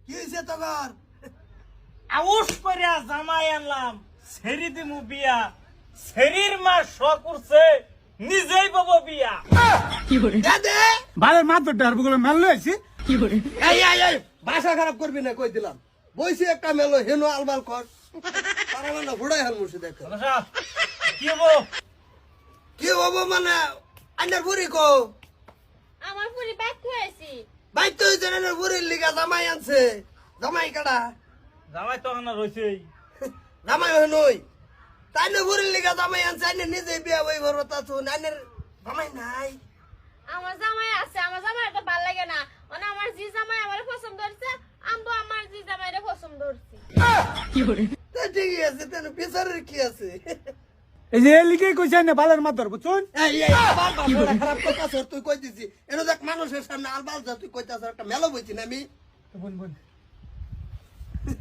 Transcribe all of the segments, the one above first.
কি হইছে তোর? আউস করিয়া জামাই আনলাম সেরি দিমু বিয়া সেরির মা শখ করছে নিজেই পাবো বিয়া দে বালের মাত্র ডারবো গুলো মেল লইছি এই ভাষা খারাপ করবি না কই দিলাম বইছি একটা মেলো হেনো আলবাল কর তারা মানে ঘুড়াই হাল মুছে দেখ আচ্ছা, কি হবো কি হবো মানে আন্নার বুড়ি কো আমার পুরি ব্যাগ হয়েছি বাইতে হইছে না বুড়ির লিগা জামাই আনছে জামাই কাটা জামাই তো না রয়েছেই জামাই হইনই তাই না বুড়ির লিগা জামাই আনছে আইনে নিজে বিয়া বই ঘর তা শুন আইনের জামাই নাই আমার জামাই আছে আমার জামাই তো ভালো লাগে না মানে আমার জি জামাই আমার পছন্দ হচ্ছে আম্বু আমার জি জামাইরে পছন্দ হচ্ছে তা ঠিকই আছে তেন বিচারের কি আছে এই যে লিখে কইছে না বালের মাত্র বুঝছুন এই আবার ভাষা খারাপ করতাছ তুই কই দিছি এনো দেখ মানুষের সামনে আলবাল যা তুই কইতাছ একটা মেলো বইছি না আমি বোন বোন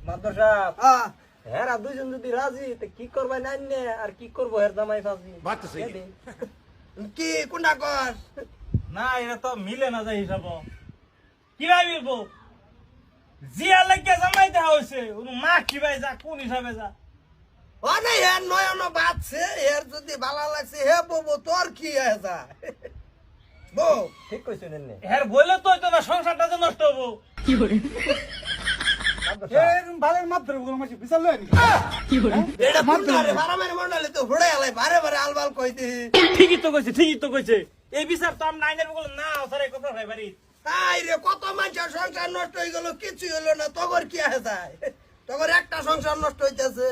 মাদ্র সাহেব হ্যাঁ হেরা দুইজন যদি রাজি তো কি করবে না আর কি করবো হের জামাই ফাঁসি কি কোনটা কর না এটা তো মিলে না যায় হিসাব কি ভাবিব জিয়া লাগে জামাই দেওয়া হয়েছে মা কি ভাই যা কোন হিসাবে যা ও না হের নয়ন বাজছে হের যদি ভালো লাগছে হে বউ তোর কি আছে বউ ঠিক কইছেন এনে হের বলে তো হইতো না সংসারটা যে নষ্ট হবো বালের মাত্র গুলো মাঝে বিশাল লয়নি এটা পুন্ডারে বারামের মন্ডলে তো হুড়ে আলাই বারে বারে আলবাল কইতে ঠিকই তো কইছে এই বিচার তো আমি নাইনের বলে না সারে কথা ভাই বাড়ি তাই রে কত মানুষের সংসার নষ্ট হয়ে গেল কিছু হলো না তগর কি আছে যায় তগর একটা সংসার নষ্ট হইতেছে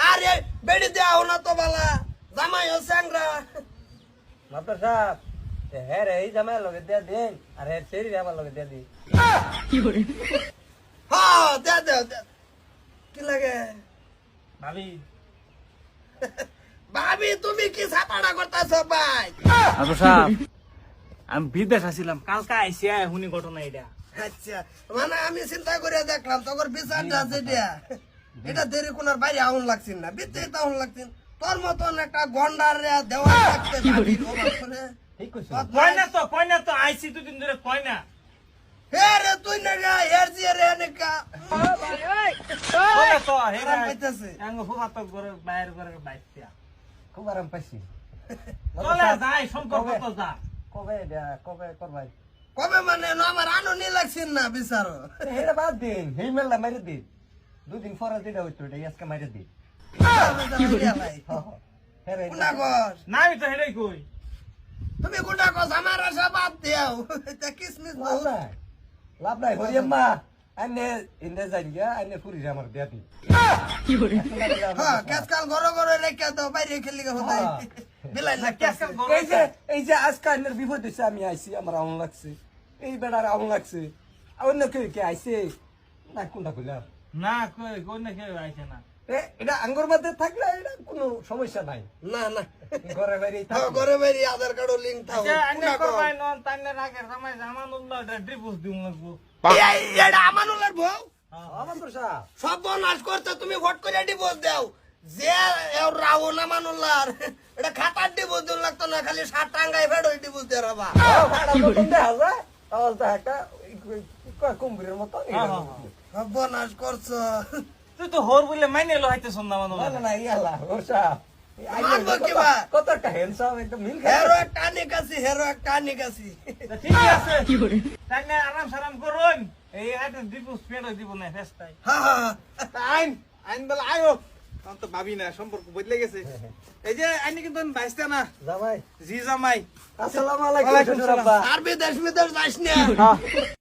আরে বেড়ি দেওয়া না তো বালা জামাই ও স্যাংরা মাত্র সাহেব হ্যাঁ রে এই জামাই লগে দিয়া দেন আর হ্যাঁ সেরি আমার লগে দিয়া দি হ্যাঁ দে কি লাগে ভাবি ভাবি তুমি কি ছাপাড়া করতেছ ভাই মাত্র সাহেব আমি বিদেশ আসছিলাম কালকে আইসি শুনি ঘটনা এটা আচ্ছা মানে আমি চিন্তা করে দেখলাম তগর বিচারটা যেটা এটা দেরি কোনার বাইরে আউন লাগছিল না বিতে আউন লাগছিল তোর মতন একটা গন্ডার দেওয়া লাগতে ভাবি ঠিক কইছো কয় না তো আইসি দুদিন ধরে কয় না হে রে তুই না গা এর জি রে নেকা কয় না তো হে আরাম পাইতাছে। আঙ্গ ফুফা তো ঘরে বাইরে ঘরে বাইতিয়া খুব আরাম পাইছি চলে যাই সম্পর্ক তো যা কবে করবাই কবে মানে না আমার আনন্দ লাগছিল না বিচারো হেরা বাদ দিন হেই মেলা মারি দিন দুদিন পরে যেটা হইতো এটা আজকে মারি দিন হেরা কোনটা কস না আমি তো হেডাই কই তুমি কোনটা কস আমার আশা বাদ দিও তা কিসমিস লাভ নাই হরিয়াম্মা আইনে ইন্দে যাইয়া আইনে ফুরি আমার বিয়া দিন হ্যাঁ কাজকাল ঘরে ঘরে রেখে দাও বাইরে খেলি গা হতাই বিলাই না কেসকাল এই যে আজকে আইনের বিপদ হইছে আমি আইছি আমার আউন লাগছে এই বেড়ার আউন লাগছে অন্য কেউ কে আইছে না কোনটা কইলাম না কই কোন না কেউ আইছে না এটা আঙ্গুর মধ্যে থাকলে এটা কোনো সমস্যা নাই না না ঘরে বাইরে হ্যাঁ, ঘরে বাইরে আধার কার্ড লিংক থাও আচ্ছা আন্নে করবাই নন তান্নে রাখে সময় জামানুল্লাহ ডিভোর্স দিউ লাগবো এটা আমানুল্লার বউ আমার তো সাহ সব নাশ করতে তুমি ভোট করে ডিভোর্স দাও যে রাহুল আমানুল্লাহর এটা খাতার ডিভোর্স দিন লাগতো না খালি 60 টাঙ্গায় ফেড হই ডিভোর্স দিয়ে রাবা কুম্ভীরের মতো সব নাশ করছো তুই তো হোর বলে মাইনে লো হাইতে শুননা মানুল্লাহ না ইয়ালা ওসা মানবো কিবা? কত একটা হ্যান্ডসাম একটা মিল হেরো একটা নিকাছি হেরো একটা নিকাছি ঠিক আছে তাইনে আরাম সারাম করুন এই আইতে ডিভোর্স পেড দিব না ফেস্টাই হ্যাঁ হ্যাঁ আইন বলে আয়ো তখন তো ভাবি না সম্পর্ক বদলে গেছে এই যে আইনি কিন্তু বাইসতে না জামাই জি জামাই আসসালামু ওয়ালাইকুম আলাইকুম সালাম। আব্বা আর বিদেশ যাস না